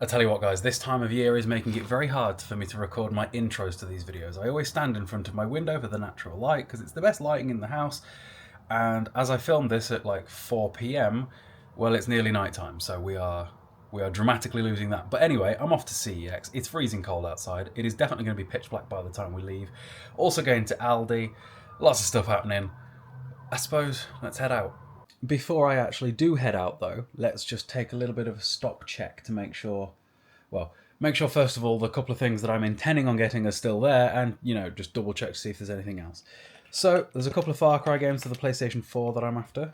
I tell you what guys, this time of year is making it very hard for me to record my intros to these videos. I always stand in front of my window for the natural light because it's the best lighting in the house, and as I filmed this at like 4 p.m, well, it's nearly night time, so we are dramatically losing that. But anyway, I'm off to CEX. It's freezing cold outside. It is definitely going to be pitch black by the time we leave. Also going to Aldi. Lots of stuff happening. I suppose let's head out. Before I actually do head out though, let's just take a little bit of a stock check to make sure, well, make sure first of all the couple of things that I'm intending on getting are still there, and, you know, just double check to see if there's anything else. So, there's a couple of Far Cry games for the PlayStation 4 that I'm after.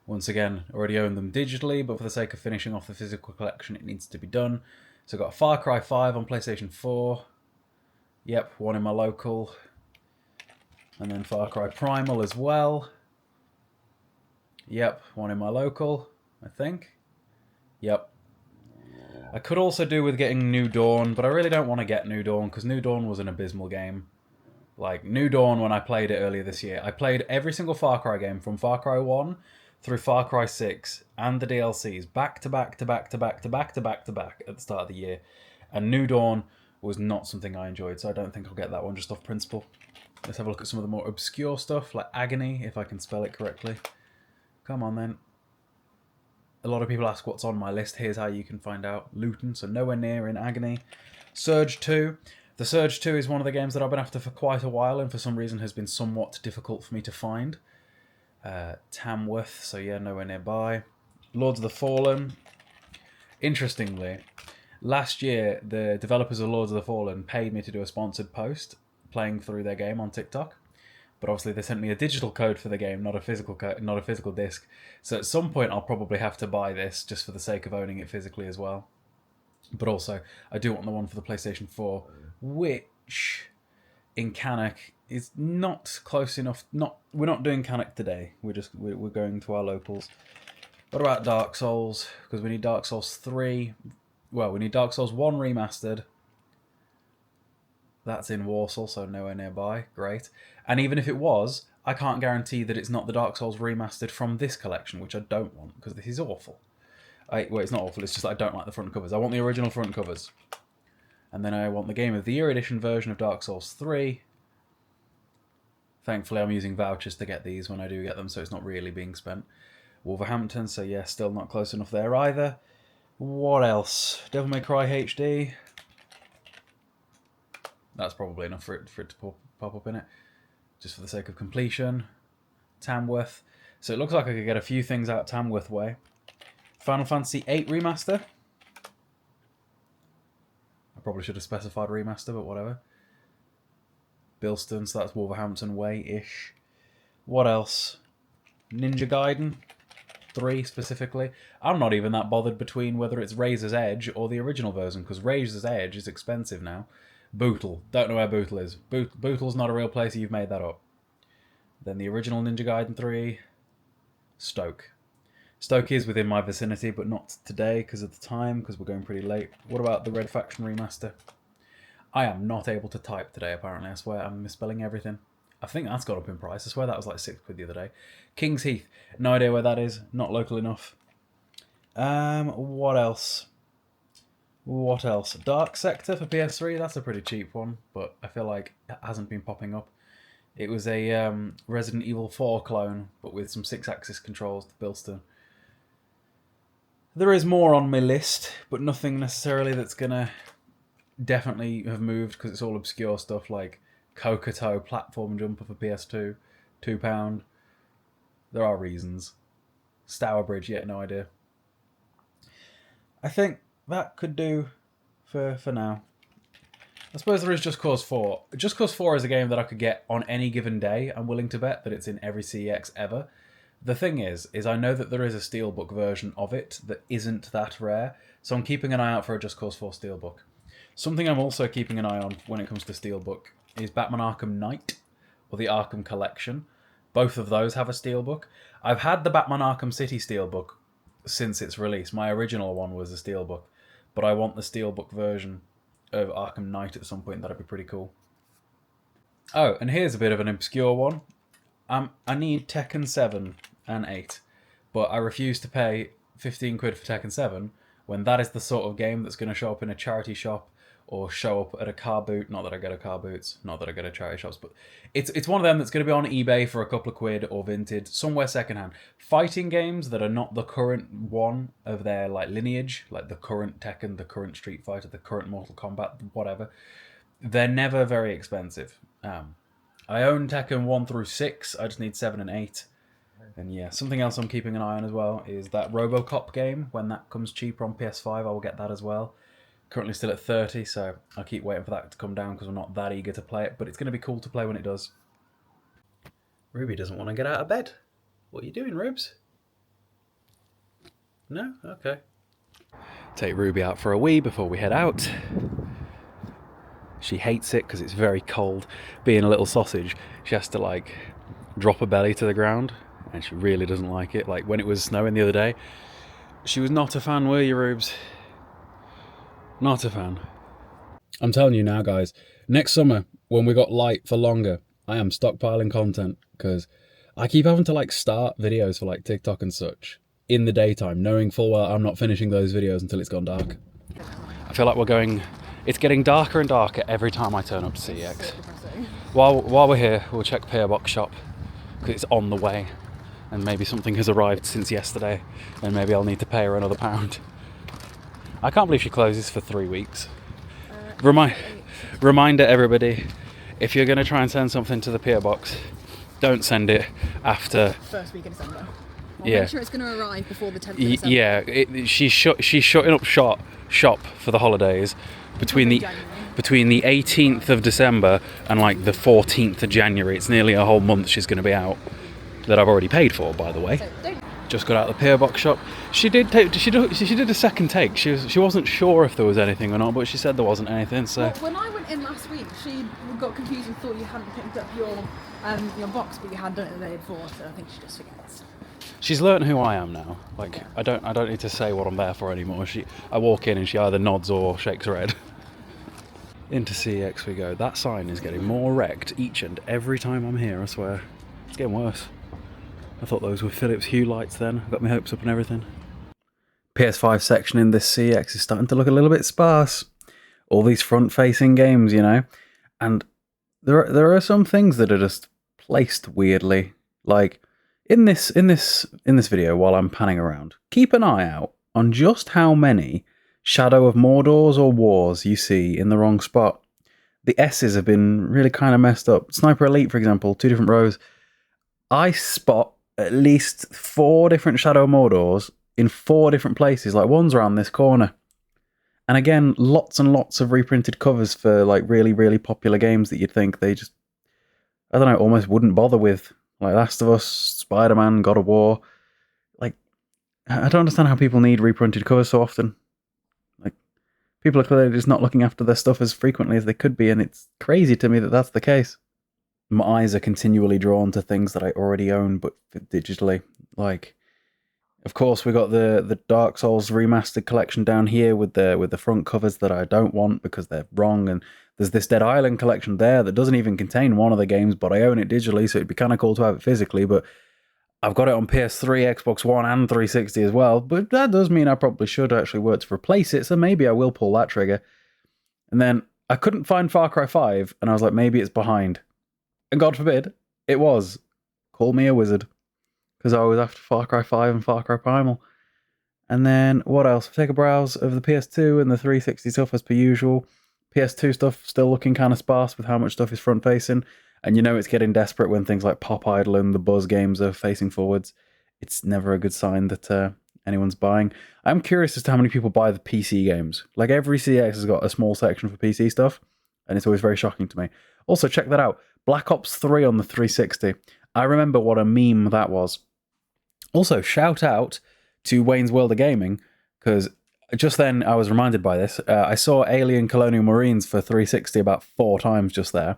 Once again, already own them digitally, but for the sake of finishing off the physical collection, it needs to be done. So I've got Far Cry 5 on PlayStation 4. Yep, one in my local. And then Far Cry Primal as well. Yep, one in my local, I think. Yep. I could also do with getting New Dawn, but I really don't want to get New Dawn, because New Dawn was an abysmal game. Like, New Dawn, when I played it earlier this year, I played every single Far Cry game from Far Cry 1 through Far Cry 6 and the DLCs back to back to back to back to back to back to back at the start of the year. And New Dawn was not something I enjoyed, so I don't think I'll get that one just off principle. Let's have a look at some of the more obscure stuff, like Agony, if I can spell it correctly. Come on then. A lot of people ask what's on my list. Here's how you can find out. Luton, so nowhere near in Agony. Surge 2. The Surge 2 is one of the games that I've been after for quite a while and for some reason has been somewhat difficult for me to find. Tamworth, so yeah, nowhere nearby. Lords of the Fallen. Interestingly, last year the developers of Lords of the Fallen paid me to do a sponsored post playing through their game on TikTok. But obviously they sent me a digital code for the game, not a physical code, not a physical disc. So at some point I'll probably have to buy this just for the sake of owning it physically as well. But also I do want the one for the PlayStation 4, which in Canuck is not close enough. We're not doing Canuck today. We're going to our locals. What about Dark Souls? Because we need Dark Souls 3. Well, we need Dark Souls 1 remastered. That's in Warsaw, so nowhere nearby. Great. And even if it was, I can't guarantee that it's not the Dark Souls remastered from this collection, which I don't want, because this is awful. Well, it's not awful, it's just that I don't like the front covers. I want the original front covers. And then I want the Game of the Year edition version of Dark Souls 3. Thankfully, I'm using vouchers to get these when I do get them, so it's not really being spent. Wolverhampton, so yeah, still not close enough there either. What else? Devil May Cry HD. That's probably enough for it to pop up in it, just for the sake of completion. Tamworth. So it looks like I could get a few things out Tamworth way. Final Fantasy VIII Remaster. I probably should have specified remaster, but whatever. Bilston, so that's Wolverhampton way-ish. What else? Ninja Gaiden 3 specifically. I'm not even that bothered between whether it's Razor's Edge or the original version, because Razor's Edge is expensive now. Bootle. Don't know where Bootle is. Bootle's not a real place, you've made that up. Then the original Ninja Gaiden 3. Stoke. Stoke is within my vicinity, but not today because of the time, because we're going pretty late. What about the Red Faction remaster? I am not able to type today, apparently. I swear I'm misspelling everything. I think that's gone up in price. I swear that was like £6 the other day. King's Heath. No idea where that is. Not local enough. What else? What else? Dark Sector for PS3. That's a pretty cheap one, but I feel like it hasn't been popping up. It was a Resident Evil 4 clone, but with some 6-axis controls to Bilston. There is more on my list, but nothing necessarily that's going to definitely have moved, because it's all obscure stuff like Kokoto platform jumper for PS2, £2. There are reasons. Stourbridge, yet no idea. I think that could do for now. I suppose there is Just Cause 4. Just Cause 4 is a game that I could get on any given day. I'm willing to bet that it's in every CEX ever. The thing is I know that there is a Steelbook version of it that isn't that rare, so I'm keeping an eye out for a Just Cause 4 Steelbook. Something I'm also keeping an eye on when it comes to Steelbook is Batman Arkham Knight, or the Arkham Collection. Both of those have a Steelbook. I've had the Batman Arkham City Steelbook since its release. My original one was a Steelbook, but I want the Steelbook version of Arkham Knight at some point. That'd be pretty cool. Oh, and here's a bit of an obscure one. I need Tekken 7 and 8, but I refuse to pay 15 quid for Tekken 7 when that is the sort of game that's going to show up in a charity shop or show up at a car boot. Not that I go to car boots, not that I go to charity shops, but it's one of them that's going to be on eBay for a couple of quid or vintage, somewhere secondhand. Fighting games that are not the current one of their like lineage, like the current Tekken, the current Street Fighter, the current Mortal Kombat, whatever, they're never very expensive. I own Tekken 1 through 6, I just need 7 and 8. And yeah, something else I'm keeping an eye on as well is that RoboCop game. When that comes cheaper on PS5, I will get that as well. Currently still at 30, so I'll keep waiting for that to come down because I'm not that eager to play it, but it's going to be cool to play when it does. Ruby doesn't want to get out of bed. What are you doing, Rubes? No? Okay. Take Ruby out for a wee before we head out. She hates it because it's very cold. Being a little sausage, she has to like drop her belly to the ground, and she really doesn't like it. Like when it was snowing the other day, she was not a fan, were you, Rubes? Not a fan. I'm telling you now, guys, next summer, when we got light for longer, I am stockpiling content, because I keep having to like start videos for like TikTok and such in the daytime, knowing full well I'm not finishing those videos until it's gone dark. I feel like it's getting darker and darker every time I turn up to CEX. While we're here, we'll check PO Box shop, because it's on the way, and maybe something has arrived since yesterday, and maybe I'll need to pay her another £1. I can't believe she closes for 3 weeks. Reminder everybody, if you're going to try and send something to the PO Box, don't send it after... First week in December. Yeah. Make sure it's going to arrive before the 10th of December. Yeah, she's shutting up shop for the holidays between the 18th of December and like the 14th of January. It's nearly a whole month she's going to be out, that I've already paid for, by the way. Just got out of the PO Box shop. She did a second take. She wasn't sure if there was anything or not, but she said there wasn't anything. So well, when I went in last week, she got confused and thought you hadn't picked up your box, but you had done it the day before. So I think she just forgets. She's learned who I am now. Like yeah. I don't need to say what I'm there for anymore. I walk in and she either nods or shakes her head. Into CEX we go. That sign is getting more wrecked each and every time I'm here, I swear. It's getting worse. I thought those were Philips Hue lights then. Got my hopes up and everything. PS5 section in this CEX is starting to look a little bit sparse. All these front-facing games, you know. And there are some things that are just placed weirdly. Like in this video while I'm panning around, keep an eye out on just how many Shadow of Mordors or Wars you see in the wrong spot. The S's have been really kind of messed up. Sniper Elite, for example, 2 different rows. I spot at least 4 different Shadow of Mordors in 4 different places. Like one's around this corner. And again, lots and lots of reprinted covers for like really, really popular games that you'd think they just, I don't know, almost wouldn't bother with. Like Last of Us, Spider-Man, God of War. Like, I don't understand how people need reprinted covers so often. Like, people are clearly just not looking after their stuff as frequently as they could be, and it's crazy to me that that's the case. My eyes are continually drawn to things that I already own, but digitally. Like, of course, we got the Dark Souls remastered collection down here with the front covers that I don't want because they're wrong, and there's this Dead Island collection there that doesn't even contain one of the games, but I own it digitally, so it'd be kind of cool to have it physically. But I've got it on PS3, Xbox One, and 360 as well. But that does mean I probably should actually work to replace it, so maybe I will pull that trigger. And then I couldn't find Far Cry 5, and I was like, maybe it's behind. And God forbid, it was. Call me a wizard. Because I was after Far Cry 5 and Far Cry Primal. And then, what else? Take a browse of the PS2 and the 360 stuff as per usual. PS2 stuff still looking kind of sparse with how much stuff is front-facing. And you know it's getting desperate when things like Pop Idol and the Buzz games are facing forwards. It's never a good sign that anyone's buying. I'm curious as to how many people buy the PC games. Like every CX has got a small section for PC stuff. And it's always very shocking to me. Also, check that out. Black Ops 3 on the 360. I remember what a meme that was. Also, shout out to Wayne's World of Gaming, because just then I was reminded by this. I saw Alien Colonial Marines for 360 about 4 times just there.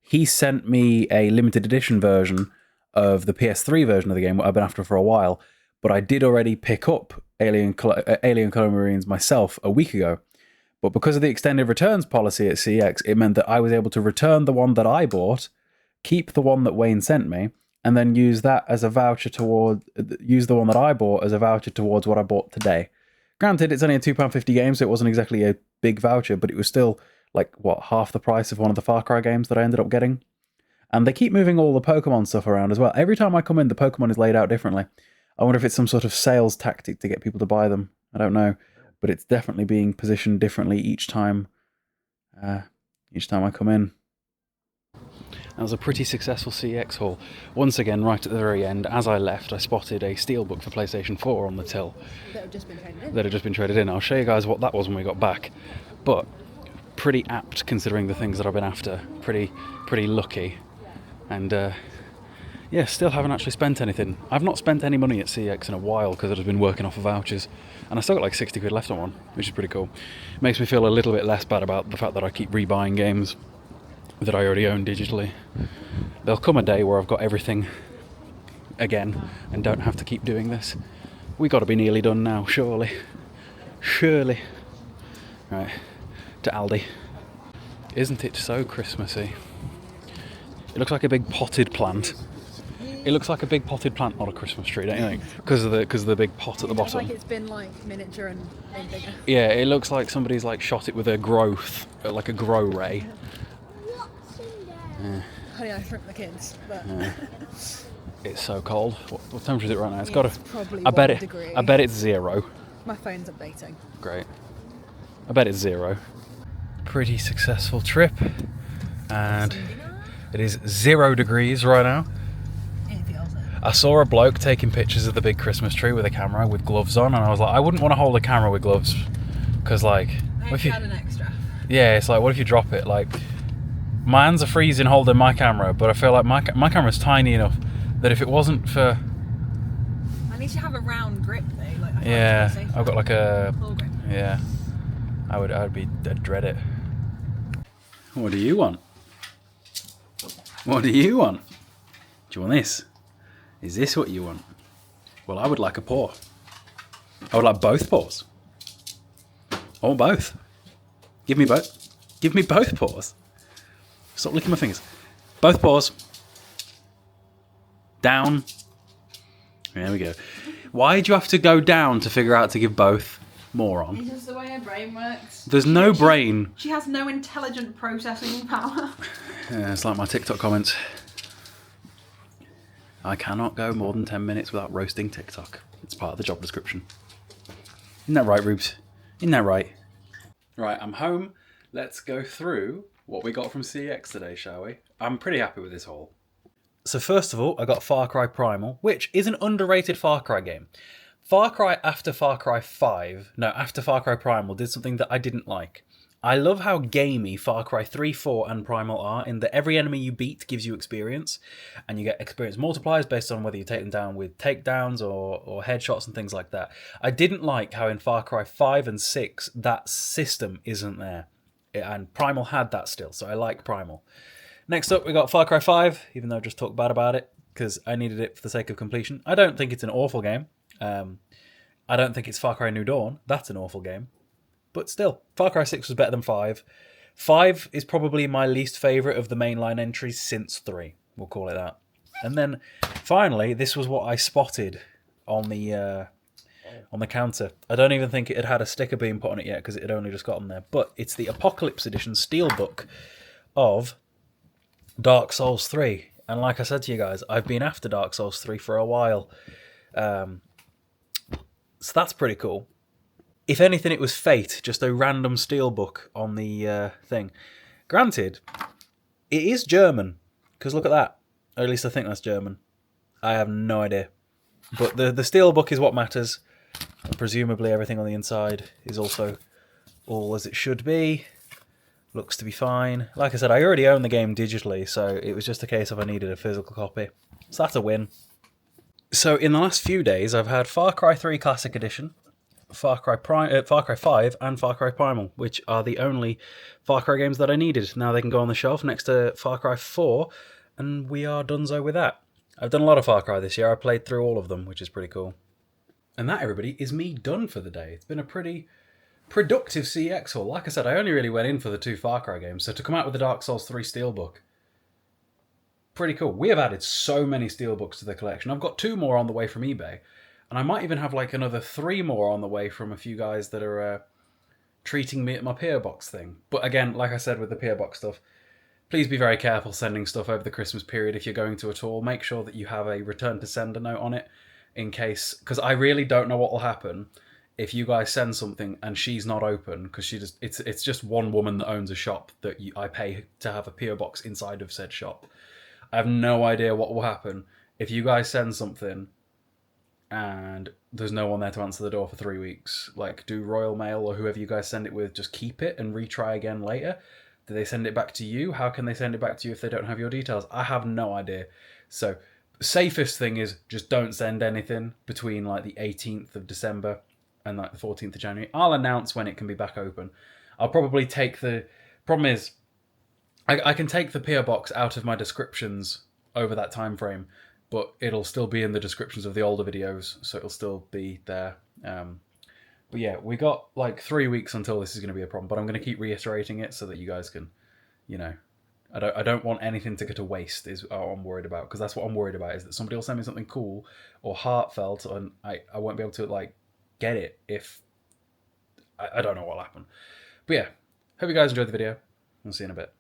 He sent me a limited edition version of the PS3 version of the game, what I've been after for a while, but I did already pick up Alien Colonial Marines myself a week ago. But because of the extended returns policy at CEX, it meant that I was able to return the one that I bought, keep the one that Wayne sent me, and then use that as a voucher use the one that I bought as a voucher towards what I bought today. Granted, it's only a £2.50 game, so it wasn't exactly a big voucher, but it was still, like, what, half the price of one of the Far Cry games that I ended up getting. And they keep moving all the Pokemon stuff around as well. Every time I come in, the Pokemon is laid out differently. I wonder if it's some sort of sales tactic to get people to buy them. I don't know. But it's definitely being positioned differently each time I come in. That was a pretty successful CEX haul. Once again, right at the very end, as I left, I spotted a Steelbook for PlayStation 4 on the till. That had just been traded in. That had just been traded in. I'll show you guys what that was when we got back. But pretty apt considering the things that I've been after. Pretty lucky. And yeah, still haven't actually spent anything. I've not spent any money at CEX in a while because I've just been working off of vouchers. And I still got like 60 quid left on one, which is pretty cool. Makes me feel a little bit less bad about the fact that I keep rebuying games that I already own digitally. There'll come a day where I've got everything again and don't have to keep doing this. We got to be nearly done now, surely. Surely. Right, to Aldi. Isn't it so Christmassy? It looks like a big potted plant. It looks like a big potted plant, not a Christmas tree, don't you think? Because of the big pot at the bottom. It looks like it's been like miniature and made bigger. Yeah, it looks like somebody's like shot it with a growth, like a grow ray. Yeah. Honey, I shrimp the kids, but it's so cold. What temperature is it right now? It's probably I bet 1 degree. I bet it's 0. My phone's updating. Great. I bet it's 0. Pretty successful trip, and it is 0 degrees right now. It feels it. I saw a bloke taking pictures of the big Christmas tree with a camera with gloves on, and I was like, I wouldn't want to hold a camera with gloves, because like, If you had an extra. Yeah, it's like, what if you drop it? Like, my hands are freezing holding my camera, but I feel like my camera's tiny enough that if it wasn't for... At least you have a round grip though. Like, yeah, I've got like a... full grip. Yeah, I'd dread it. What do you want? What do you want? Do you want this? Is this what you want? Well, I would like a paw. I would like both paws. Or both. Give me both. Give me both paws. Stop licking my fingers. Both paws. Down. There we go. Why do you have to go down to figure out to give both? Moron. It's just the way her brain works. There's no brain. She has no intelligent processing power. Yeah, it's like my TikTok comments. I cannot go more than 10 minutes without roasting TikTok. It's part of the job description. Isn't that right, Rubes? Isn't that right? Right, I'm home. Let's go through what we got from CEX today, shall we? I'm pretty happy with this haul. So first of all, I got Far Cry Primal, which is an underrated Far Cry game. Far Cry after Far Cry Primal did something that I didn't like. I love how gamey Far Cry 3, 4 and Primal are, in that every enemy you beat gives you experience, and you get experience multipliers based on whether you take them down with takedowns or headshots and things like that. I didn't like how in Far Cry 5 and 6 that system isn't there, and Primal had that still, so I like Primal. Next up we got Far Cry 5, even though I just talked bad about it, because I needed it for the sake of completion. I don't think it's an awful game. I don't think it's Far Cry New Dawn. That's an awful game. But still, Far Cry 6 was better than 5. 5 is probably my least favourite of the mainline entries since 3. We'll call it that. And then, finally, this was what I spotted on the counter. I don't even think it had a sticker being put on it yet, because it had only just got on there. But it's the Apocalypse Edition Steelbook of Dark Souls 3. And like I said to you guys, I've been after Dark Souls 3 for a while. So that's pretty cool. If anything, it was fate, just a random steelbook on the thing. Granted, it is German, because look at that. Or at least I think that's German. I have no idea. But the steelbook is what matters. And presumably everything on the inside is also all as it should be. Looks to be fine. Like I said, I already own the game digitally, so it was just a case of I needed a physical copy. So that's a win. So in the last few days, I've had Far Cry 3 Classic Edition, Far Cry 5 and Far Cry Primal, which are the only Far Cry games that I needed. Now they can go on the shelf next to Far Cry 4, and we are donezo with that. I've done a lot of Far Cry this year. I played through all of them, which is pretty cool. And that, everybody, is me done for the day. It's been a pretty productive CEX haul. Like I said, I only really went in for the 2 Far Cry games, so to come out with the Dark Souls 3 Steelbook, pretty cool. We have added so many Steelbooks to the collection. I've got 2 more on the way from eBay. And I might even have like another 3 more on the way from a few guys that are treating me at my PO box thing. But again, like I said with the PO box stuff, please be very careful sending stuff over the Christmas period if you're going to at all. Make sure that you have a return to sender note on it in case, because I really don't know what will happen if you guys send something and she's not open, because it's just one woman that owns a shop that I pay to have a PO box inside of said shop. I have no idea what will happen if you guys send something and there's no one there to answer the door for 3 weeks. Like, do Royal Mail or whoever you guys send it with just keep it and retry again later? Do they send it back to you? How can they send it back to you if they don't have your details? I have no idea. So, safest thing is just don't send anything between like the 18th of December and like the 14th of January. I'll announce when it can be back open. I'll probably take the... Problem is, I can take the PO box out of my descriptions over that time frame, but it'll still be in the descriptions of the older videos, so it'll still be there. But yeah, we got like 3 weeks until this is going to be a problem, but I'm going to keep reiterating it so that you guys can, you know, I don't want anything to go to waste is what I'm worried about, because that's what I'm worried about, is that somebody will send me something cool or heartfelt and I won't be able to like get it if I don't know what'll happen. But yeah, hope you guys enjoyed the video. I'll see you in a bit.